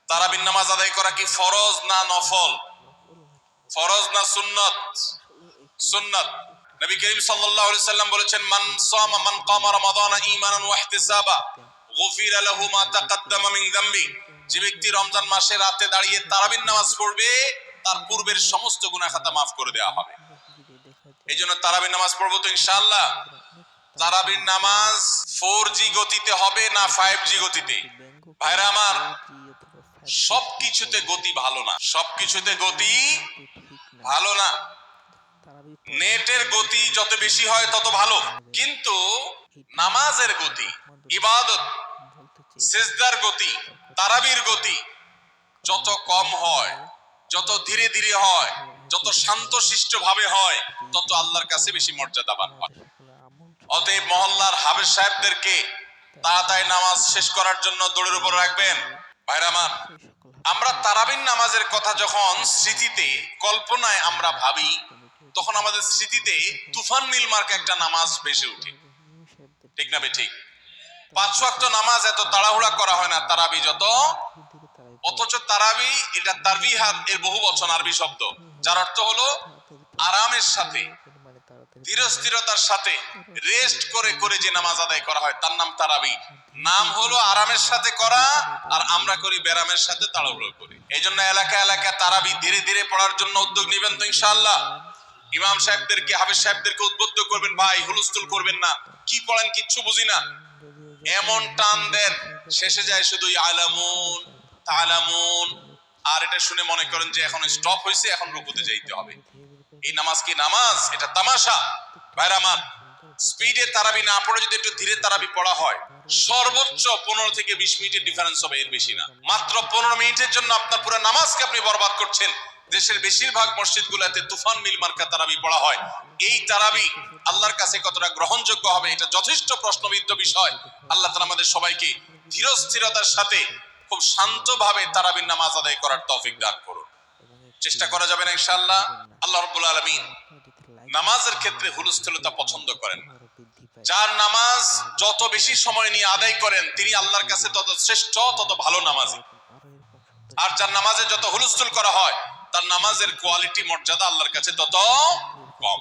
তারাবির নামাজ আদায় করা কি ফরজ না নফল? ফরজ না সুন্নত? সুন্নত। নবী করিম সাল্লাল্লাহু আলাইহি সাল্লাম বলেছেন, মান সামা মান কামা রমাদান ঈমানান ওয়া ইহতিসাবা গুফিরা লাহু মা তাকাদ্দামা মিন যামবি। যে ব্যক্তি রমজান মাসে রাতে দাঁড়িয়ে তারাবির নামাজ পড়বে, তার পূর্বের সমস্ত গুনাহ খাতা মাফ করে দেওয়া হবে। এইজন্য তারাবির নামাজ পড়বো তো ইনশাআল্লাহ। তারাবির নামাজ 4G গতিতে হবে না 5G গতিতে? ভাইরা আমার, সবকিছুতে গতি ভালো না, সবকিছুতে গতি ভালো না। নেটের গতি যত বেশি হয় তত ভালো, কিন্তু নামাজের গতি, ইবাদত, সিজদার গতি, তারাবির গতি যত কম হয়, যত ধীরে ধীরে হয়, যত শান্তশিষ্ট ভাবে হয়, তত আল্লাহর কাছে বেশি মর্যাদাবান হয়। অতএব মহল্লার হাফেজ সাহেবদেরকে তাড়াতাড়ি নামাজ শেষ করার জন্য দৌড়ের উপর রাখবেন। ভাইরা আমার, আমরা তারাবির নামাজের কথা যখন স্মৃতিতে, কল্পনায় আমরা ভাবি, তখন আমাদের স্মৃতিতে তুফান মিল মার্কা একটা নামাজ ভেসে ওঠে, ঠিক না ঠিক? 5 ওয়াক্ত নামাজ এত তাড়াহুড়া করা হয় না তারাবি যত। অথচ তারাবি এটা তারবিহাত এর বহু বচন আরবি শব্দ, যার অর্থ হলো আরামের সাথে, ধীরস্থিরতার সাথে, রেস্ট করে করে যে নামাজ আদায় করা হয় তার নাম তারাবি। নাম হলো আরামের সাথে করা, আর আমরা করি ব্যারামের সাথে তাড়াহুড়ো করি। এই জন্য এলাকা এলাকা তারাবি ধীরে ধীরে পড়ার জন্য উদ্যোগ নেবেন তো ইনশাআল্লাহ। ইমাম সাহেবদেরকে, হাফেজ সাহেবদেরকে উদ্বুদ্ধ করবেন, ভাই হুলস্থুল করবেন না, কি পড়েন কিচ্ছু বুঝি না, এমন টান দেন শেষে যায় শুধু আলামুন তালামুন, আর এটা শুনে মনে করেন যে এখন স্টপ হয়েছে, এখন রুকুতে যাইতে হবে। এই নামাজ কি নামাজ? এটা তামাশা। ভাইরা আমার, স্পিডে তারাবি না পড়ে যদি একটু ধীরে তারাবি পড়া হয়, সর্বোচ্চ 15 থেকে 20 মিনিটের ডিফারেন্স হবে, এর বেশি না। মাত্র 15 মিনিটের জন্য আপনার পুরো নামাজকে আপনি বরবাদ করছেন। দেশের বেশিরভাগ মসজিদগুলোতে তুফান মিল মার্কা তারাবি পড়া হয়। এই তারাবি আল্লাহর কাছে কতটা গ্রহণযোগ্য হবে, এটা যথেষ্ট প্রশ্নবিদ্ধ বিষয়। আল্লাহ তাআলা আমাদের সবাইকে ধীরস্থিরতার সাথে খুব শান্তভাবে তারাবির নামাজ আদায় করার তৌফিক দান করুন। চেষ্টা করা যাবে না ইনশাআল্লাহ। আল্লাহ রাব্বুল আলামিন নামাজের ক্ষেত্রে হুলস্থুলতা পছন্দ করেন না। যার নামাজ যত বেশি সময় নিয়ে আদায় করেন, তিনি আল্লাহর কাছে তত শ্রেষ্ঠ, তত ভালো নামাজি। আর যার নামাজে যত হুলস্থুল করা হয়, তার নামাজের কোয়ালিটি, মর্যাদা আল্লাহর কাছে তত কম।